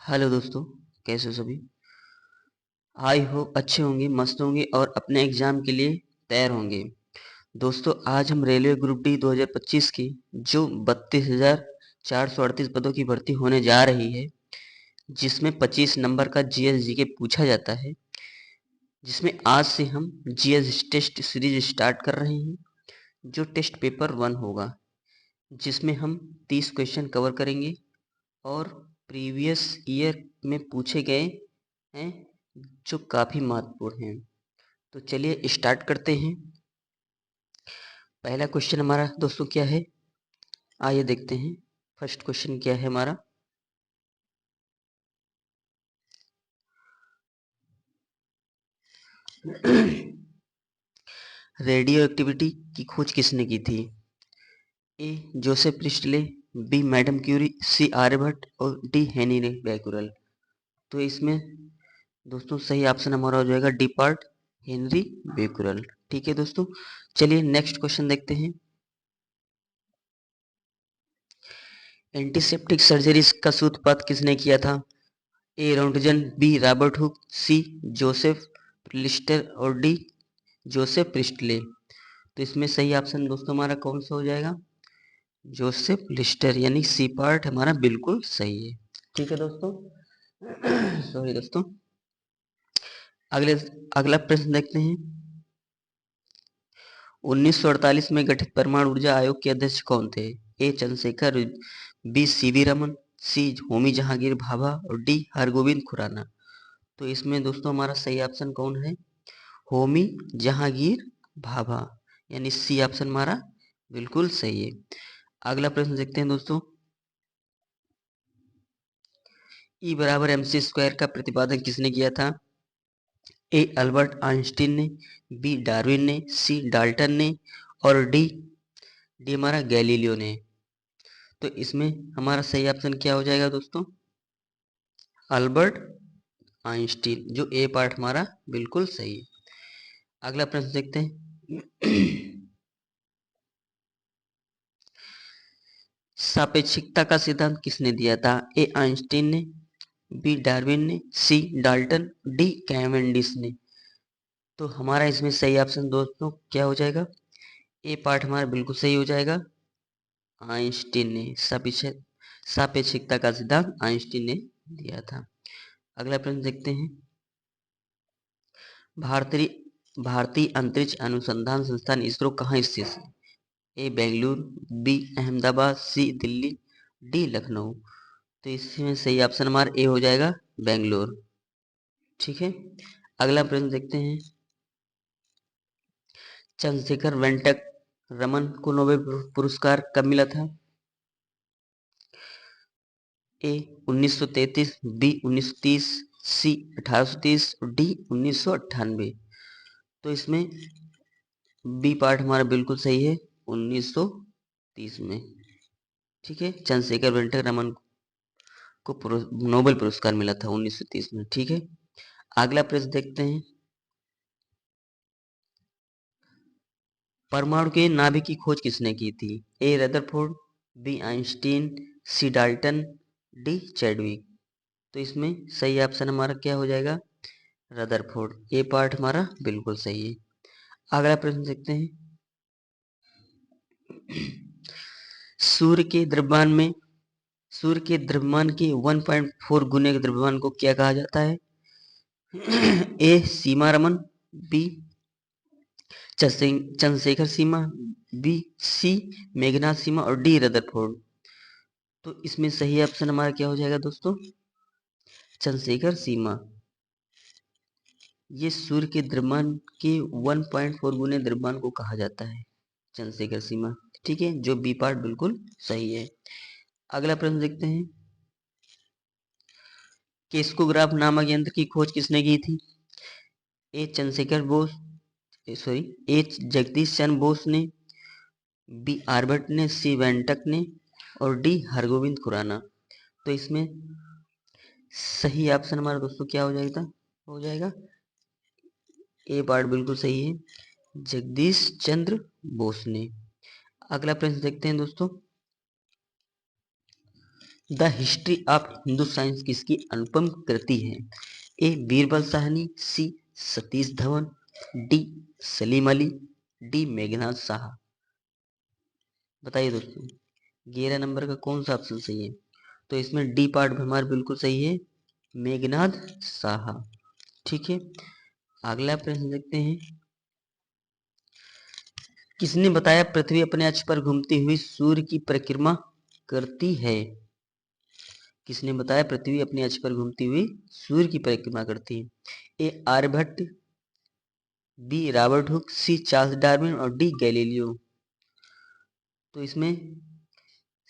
Hello दोस्तों, कैसे हो सभी। आई होप अच्छे होंगे, मस्त होंगे और अपने एग्जाम के लिए तैयार होंगे। दोस्तों, आज हम रेलवे ग्रुप डी 2025 की जो 32,438 पदों की भर्ती होने जा रही है, जिसमें 25 नंबर का जीएस जीके पूछा जाता है, जिसमें आज से हम जीएस टेस्ट सीरीज स्टार्ट कर रहे हैं, जो टेस्ट पेपर 1 होगा, जिसमें हम 30 क्वेश्चन कवर करेंगे और प्रीवियस ईयर में पूछे गए हैं, जो काफ़ी महत्वपूर्ण हैं। तो चलिए स्टार्ट करते हैं। पहला क्वेश्चन हमारा दोस्तों क्या है, आइए देखते हैं। फर्स्ट क्वेश्चन क्या है हमारा। रेडियो एक्टिविटी की खोज किसने की थी? A Joseph Priestley, B madam Curie, C Aryabhatta और डी हेनरी बैकुरल। तो इसमें दोस्तों सही ऑप्शन हमारा हो जाएगा डी पार्ट, हेनरी बैकुरल। ठीक है दोस्तों, चलिए नेक्स्ट क्वेश्चन देखते हैं। एंटीसेप्टिक सर्जरीज का सूत्रपात किसने किया था? ए रोंटगन, बी रॉबर्ट हुक, सी जोसेफ लिस्टर और डी जोसेफ प्रिस्टले। तो इसमें सही ऑप्शन दोस्तों हमारा कौन सा हो जाएगा? जोसेफ लिस्टर, यानी सी पार्ट हमारा बिल्कुल सही है। ठीक है दोस्तों, सॉरी दोस्तों। अगले अगला प्रश्न देखते हैं। 1948 में गठित परमाणु ऊर्जा आयोग के अध्यक्ष कौन थे? ए चंद्रशेखर, बी सीवी रमन, सी होमी जहांगीर भाभा और डी हरगोविंद खुराना। तो इसमें दोस्तों हमारा सही ऑप्शन कौन है? होमी जहांगीर भाभा, यानी सी ऑप्शन हमारा बिल्कुल सही है। अगला प्रश्न देखते हैं दोस्तों। ई बराबर एमसी स्क्वायर का प्रतिपादन किसने किया था? ए अल्बर्ट आइंस्टीन ने, बी डार्विन ने, सी डाल्टन ने और डी डी हमारा गैलीलियो ने। तो इसमें हमारा सही ऑप्शन क्या हो जाएगा दोस्तों? अल्बर्ट आइंस्टीन, जो ए पार्ट हमारा बिल्कुल सही है। अगला प्रश्न देखते हैं। सापेक्षिकता का सिद्धांत किसने दिया था? ए आइंस्टीन ने, बी डार्विन ने, सी डाल्टन, डी कैवेंडिश ने। तो हमारा इसमें सही ऑप्शन दोस्तों क्या हो जाएगा? ए पार्ट हमारा बिल्कुल सही हो जाएगा, आइंस्टीन ने। सापेक्षिकता का सिद्धांत आइंस्टीन ने दिया था। अगला प्रश्न देखते हैं। भारतीय भारतीय अंतरिक्ष अनुसंधान संस्थान इसरो कहाँ स्थित है? ए बेंगलुरु, बी अहमदाबाद, सी दिल्ली, डी लखनऊ। तो इसमें सही ऑप्शन हमारा ए हो जाएगा, बेंगलुरु। ठीक है, अगला प्रश्न देखते हैं। चंद्रशेखर वेंकट रमन को नोबेल पुरस्कार कब मिला था? ए 1933, बी 1930, सी 1830, डी 1998। तो इसमें बी पार्ट हमारा बिल्कुल सही है, 1930 में। ठीक है, चंद्रशेखर वेंकट रमन को नोबेल पुरस्कार मिला था 1930 में। ठीक है, अगला प्रश्न देखते हैं। परमाणु के नाभिक की खोज किसने की थी? ए रदरफोर्ड, बी आइंस्टीन, सी डाल्टन, डी चैडविक। तो इसमें सही ऑप्शन हमारा क्या हो जाएगा? रदरफोर्ड, ए पार्ट हमारा बिल्कुल सही है। अगला प्रश्न देखते हैं। सूर्य के द्रव्यमान के 1.4 गुने के द्रव्यमान को क्या कहा जाता है? ए सीमा रमन, बी चंद्रशेखर सीमा, बी सी मेघनाथ सीमा और डी रदरफोर्ड। तो इसमें सही ऑप्शन हमारा क्या हो जाएगा दोस्तों? चंद्रशेखर सीमा। ये सूर्य के द्रव्यमान के 1.4 गुने द्रव्यमान को कहा जाता है, चंद्रशेखर सीमा। ठीक है, जो बी पार्ट बिल्कुल सही है। अगला प्रश्न देखते हैं। केस्कोग्राफ नामक यंत्र की खोज किसने की थी? ए चंद्रशेखर बोस, सॉरी, ए जगदीश चंद्र बोस ने, बी आर्बर्ट ने, सी वेंटक ने और डी हरगोविंद खुराना। तो इसमें सही ऑप्शन हमारा दोस्तों क्या हो जाएगा ए पार्ट बिल्कुल सही है, जगदीश चंद्र बोस ने। अगला प्रश्न देखते हैं दोस्तों। The history of Hindu science किसकी अनुपम कृति है? ए बीरबल साहनी, सी सतीश धवन, डी सलीम अली, डी मेघनाथ साहा। बताइए दोस्तों 11 नंबर का कौन सा ऑप्शन सही है? तो इसमें डी पार्ट भी हमारा बिल्कुल सही है, मेघनाथ साहा। ठीक है, अगला प्रश्न देखते हैं। किसने बताया पृथ्वी अपने अक्ष पर घूमती हुई सूर्य की परिक्रमा करती है? किसने बताया पृथ्वी अपने अक्ष पर घूमती हुई सूर्य की परिक्रमा करती है? A Aryabhatta, B Robert Hooke, C Charles Darwin और डी गैलीलियो। तो इसमें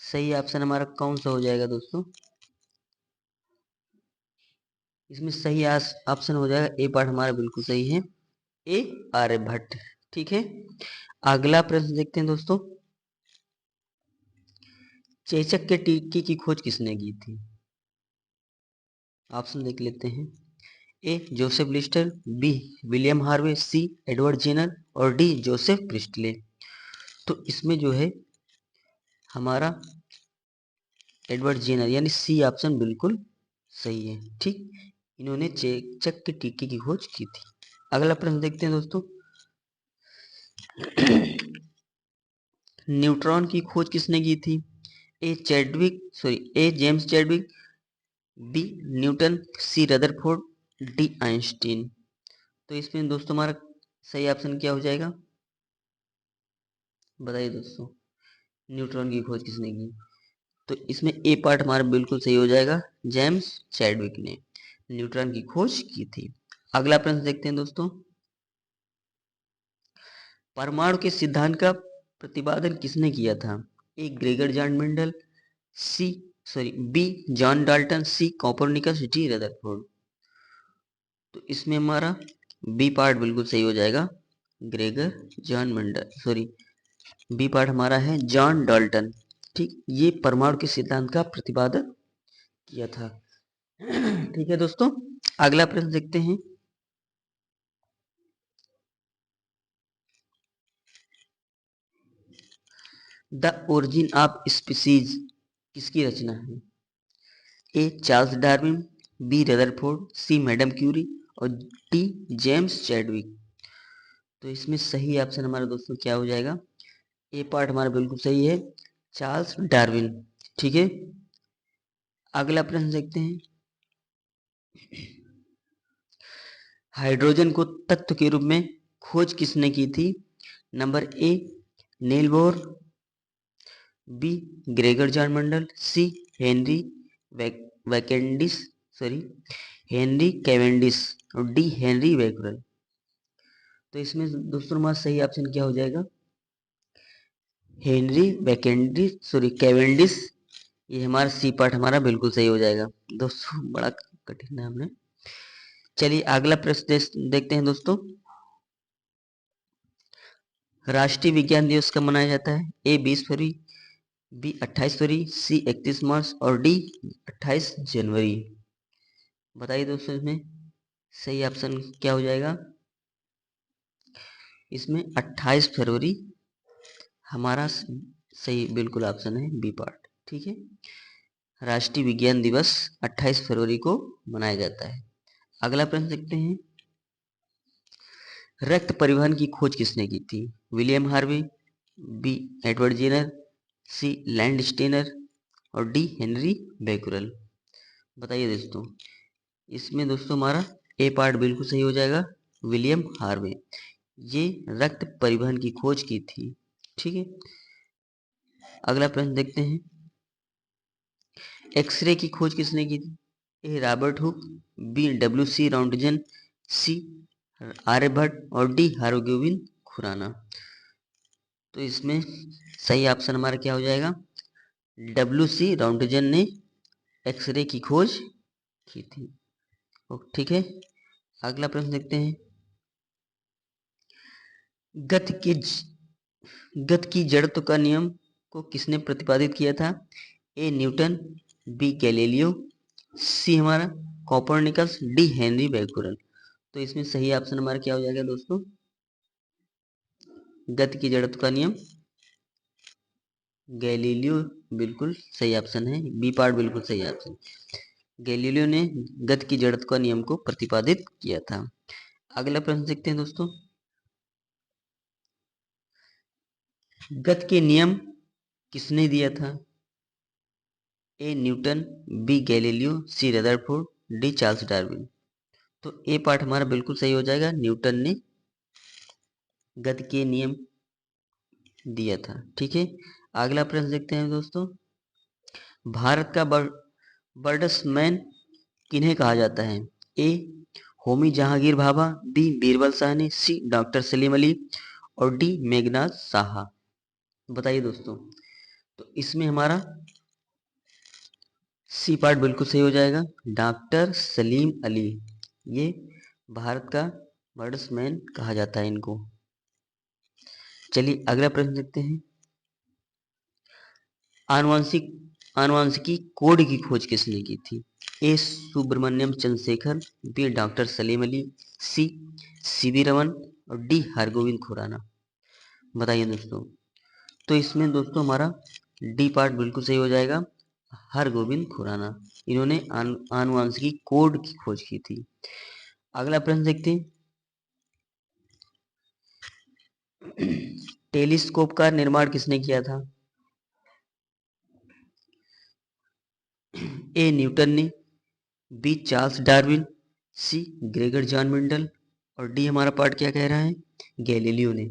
सही ऑप्शन हमारा कौन सा हो जाएगा दोस्तों? इसमें सही ऑप्शन हो जाएगा ए पार्ट हमारा बिल्कुल सही है, ए आर्यभट्ट। ठीक है, अगला प्रश्न देखते हैं दोस्तों। चेचक के टीके की खोज किसने की थी? ऑप्शन देख लेते हैं। A Joseph Lister, B William Harvey, C Edward Jenner और डी जोसेफ प्रिस्टले। तो इसमें जो है हमारा एडवर्ड जेनर यानी सी ऑप्शन बिल्कुल सही है। ठीक, इन्होंने चेचक के टीके की खोज की थी। अगला प्रश्न देखते हैं दोस्तों। न्यूट्रॉन की खोज किसने की थी? ए जेम्स चैडविक, बी न्यूटन, सी रदरफोर्ड, डी आइंस्टीन। तो इसमें दोस्तों हमारा सही ऑप्शन क्या हो जाएगा? बताइए दोस्तों न्यूट्रॉन की खोज किसने की? तो इसमें ए पार्ट हमारा बिल्कुल सही हो जाएगा, जेम्स चैडविक ने न्यूट्रॉन की खोज की थी। अगला प्रश्न देखते हैं दोस्तों। परमाणु के सिद्धांत का प्रतिपादन किसने किया था? A Gregor John Mendel, B John Dalton, C Copernicus, D Rutherford. तो इसमें हमारा बी पार्ट बिल्कुल सही हो जाएगा, Gregor John Mendel, B part हमारा है जॉन डाल्टन। ठीक, ये परमाणु के सिद्धांत का प्रतिपादन किया था। ठीक है दोस्तों, अगला प्रश्न देखते हैं। द ओरिजिन ऑफ स्पीसीज किसकी रचना है? A Charles Darwin, B Rutherford, C madam Curie और डी जेम्स चैडविक। तो इसमें सही ऑप्शन हमारा दोस्तों क्या हो जाएगा? ए पार्ट हमारा बिल्कुल सही है, चार्ल्स डार्विन। ठीक है, अगला प्रश्न देखते हैं। हाइड्रोजन को तत्व के रूप में खोज किसने की थी? Number A Niels Bohr, B Gregor John Mendel, C Henry Cavendish Henry Cavendish और डी हेनरी बैकरल। तो इसमें दोस्तों हमारा सही ऑप्शन क्या हो जाएगा? Henry Cavendish. ये हमारा सी पार्ट हमारा बिल्कुल सही हो जाएगा। दोस्तों बड़ा कठिन नाम है। चलिए अगला प्रश्न देखते हैं दोस्तों। राष्ट्रीय विज्ञान दिवस कब मनाया जाता है? ए 20 फरवरी, बी 28 फरवरी, सी 31 मार्च और डी 28 जनवरी। बताइए दोस्तों इसमें सही ऑप्शन क्या हो जाएगा? इसमें 28 फरवरी हमारा सही बिल्कुल ऑप्शन है, बी पार्ट। ठीक है, राष्ट्रीय विज्ञान दिवस 28 फरवरी को मनाया जाता है। अगला प्रश्न देखते हैं। रक्त परिवहन की खोज किसने की थी? William Harvey, B Edward Jenner, C Landsteiner और डी हेनरी बैकुरल। बताइए दोस्तों इसमें दोस्तों हमारा ए पार्ट बिल्कुल सही हो जाएगा, विलियम हार्वे। ये रक्त परिवहन की खोज की थी। ठीक है, अगला प्रश्न देखते हैं। एक्सरे की खोज किसने की थी? A Robert Hooke, B W C Roentgen, C Aryabhatta और डी हरगोविंद खुराना। तो इसमें सही ऑप्शन हमारा क्या हो जाएगा? डब्ल्यू सी राउंटजन ने एक्सरे की खोज की थी। ठीक है, अगला प्रश्न देखते हैं। गति की जड़त्व का नियम को किसने प्रतिपादित किया था? ए न्यूटन, बी गैलीलियो, सी हमारा कोपरनिकस, डी हेनरी बैकुरल। तो इसमें सही ऑप्शन हमारा क्या हो जाएगा दोस्तों? गति की जड़त्व का नियम गैलीलियो बिल्कुल सही ऑप्शन है, बी पार्ट बिल्कुल सही ऑप्शन। गैलीलियो ने गति की जड़त्व का नियम को प्रतिपादित किया था। अगला प्रश्न देखते हैं दोस्तों, गति के नियम किसने दिया था? A Newton, B Galileo, C Rutherford, D Charles Darwin. तो ए पार्ट हमारा बिल्कुल सही हो जाएगा, न्यूटन ने गति के नियम दिया था। ठीक है, अगला प्रश्न देखते हैं दोस्तों, भारत का बर्ड्समैन किन्हें कहा जाता है? ए होमी जहांगीर भाभा, बी बीरबल साहनी, सी डॉक्टर सलीम अली और डी मेघनाथ साहा। बताइए दोस्तों, तो इसमें हमारा सी पार्ट बिल्कुल सही हो जाएगा, डॉक्टर सलीम अली। ये भारत का बर्ड्समैन कहा जाता है इनको। चलिए अगला प्रश्न देखते हैं, आनुवांशिकी कोड की खोज किसने की थी? ए सुब्रमण्यम चंद्रशेखर, बी डॉक्टर सलीम अली, सी सीवी रमन और डी हरगोविंद खुराना। बताइए दोस्तों, तो इसमें दोस्तों हमारा डी पार्ट बिल्कुल सही हो जाएगा, हरगोविंद खुराना। इन्होंने आनुवांशिकी कोड की खोज की थी। अगला प्रश्न देखते हैं, टेलीस्कोप का निर्माण किसने किया था? ए न्यूटन ने, बी चार्ल्स डार्विन, सी ग्रेगर जॉन मेंडल और डी हमारा पार्ट क्या कह रहा है, गैलीलियो ने।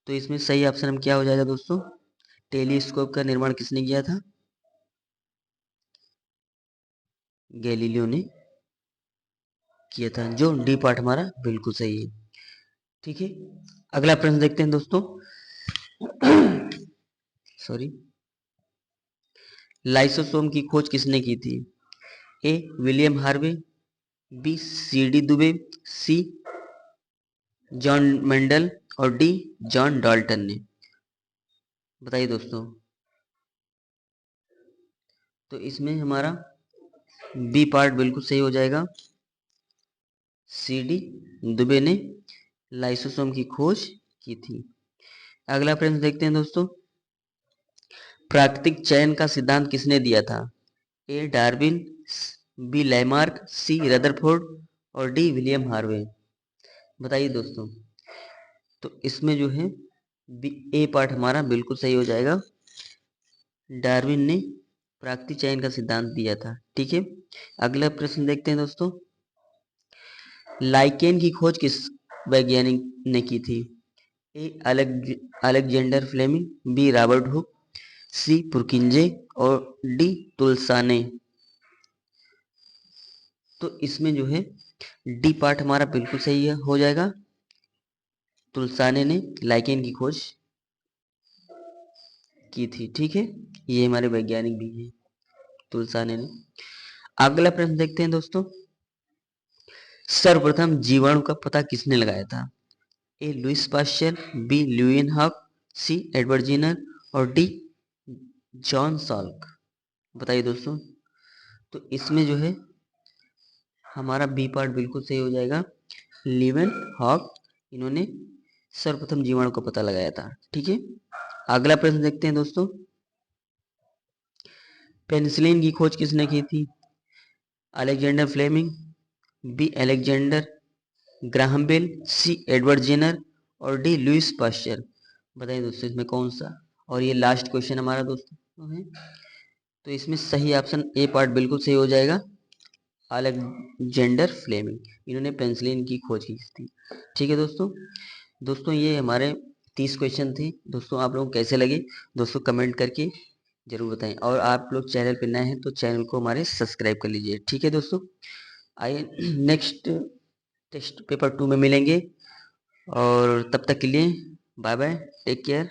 तो इसमें सही ऑप्शन हम क्या हो जाएगा दोस्तों, टेलीस्कोप का निर्माण किसने किया था? गैलीलियो ने किया था, जो डी पार्ट हमारा बिल्कुल सही है। ठीक है, अगला प्रश्न देखते हैं दोस्तों, सॉरी, लाइसोसोम की खोज किसने की थी? A William Harvey, B C D Dubey, C John Mendel और डी जॉन डाल्टन ने। बताइए दोस्तों, तो इसमें हमारा बी पार्ट बिल्कुल सही हो जाएगा, सी डी दुबे ने लाइसोसोम की खोज की थी। अगला प्रश्न देखते हैं दोस्तों, प्राकृतिक चयन का सिद्धांत किसने दिया था? ए डार्विन, बी लैमार्क, सी रदरफोर्ड और डी विलियम हार्वे। बताइए दोस्तों, तो इसमें जो है ए पार्ट हमारा बिल्कुल सही हो जाएगा, डार्विन ने प्राकृतिक चयन का सिद्धांत दिया था। ठीक है, अगला प्रश्न देखते हैं दोस्तों, लाइकेन की खोज किस वैज्ञानिक ने की थी? A Alexander Fleming, B Robert Hooke, C Purkinje और डी तुलसाने। तो इसमें जो है डी पार्ट हमारा बिल्कुल सही हो जाएगा, तुलसाने ने लाइकेन की खोज की थी। ठीक है, ये हमारे वैज्ञानिक भी हैं, तुलसाने ने। अगला प्रश्न देखते हैं दोस्तों, सर्वप्रथम जीवाणु का पता किसने लगाया था? A Louis Pasteur, B Leeuwenhoek, C Edward Jenner और डी जॉन साल्क। बताइए दोस्तों, तो इसमें जो है हमारा बी पार्ट बिल्कुल सही हो जाएगा, ल्यूइन हॉक, इन्होंने सर्वप्रथम जीवाणु का पता लगाया था। ठीक है, अगला प्रश्न देखते हैं दोस्तों, पेनिसिलिन की खोज किसने की थी? Alexander Fleming, B Alexander Graham Bell, C Edward Jenner और डी लुइस पाश्चर। बताइए दोस्तों, इसमें कौन सा? और ये लास्ट क्वेश्चन हमारा दोस्तों है, तो इसमें सही ऑप्शन ए पार्ट बिल्कुल सही हो जाएगा, अलेक्जेंडर फ्लेमिंग, इन्होंने पेनिसिलिन की खोज की थी। ठीक है दोस्तों, ये हमारे 30 क्वेश्चन थे दोस्तों। आप लोग कैसे लगे दोस्तों, कमेंट करके जरूर बताएं, और आप लोग चैनल पे नए हैं तो चैनल को हमारे सब्सक्राइब कर लीजिए। ठीक है दोस्तों, आइए नेक्स्ट टेस्ट पेपर 2 में मिलेंगे, और तब तक के लिए बाय बाय, टेक केयर।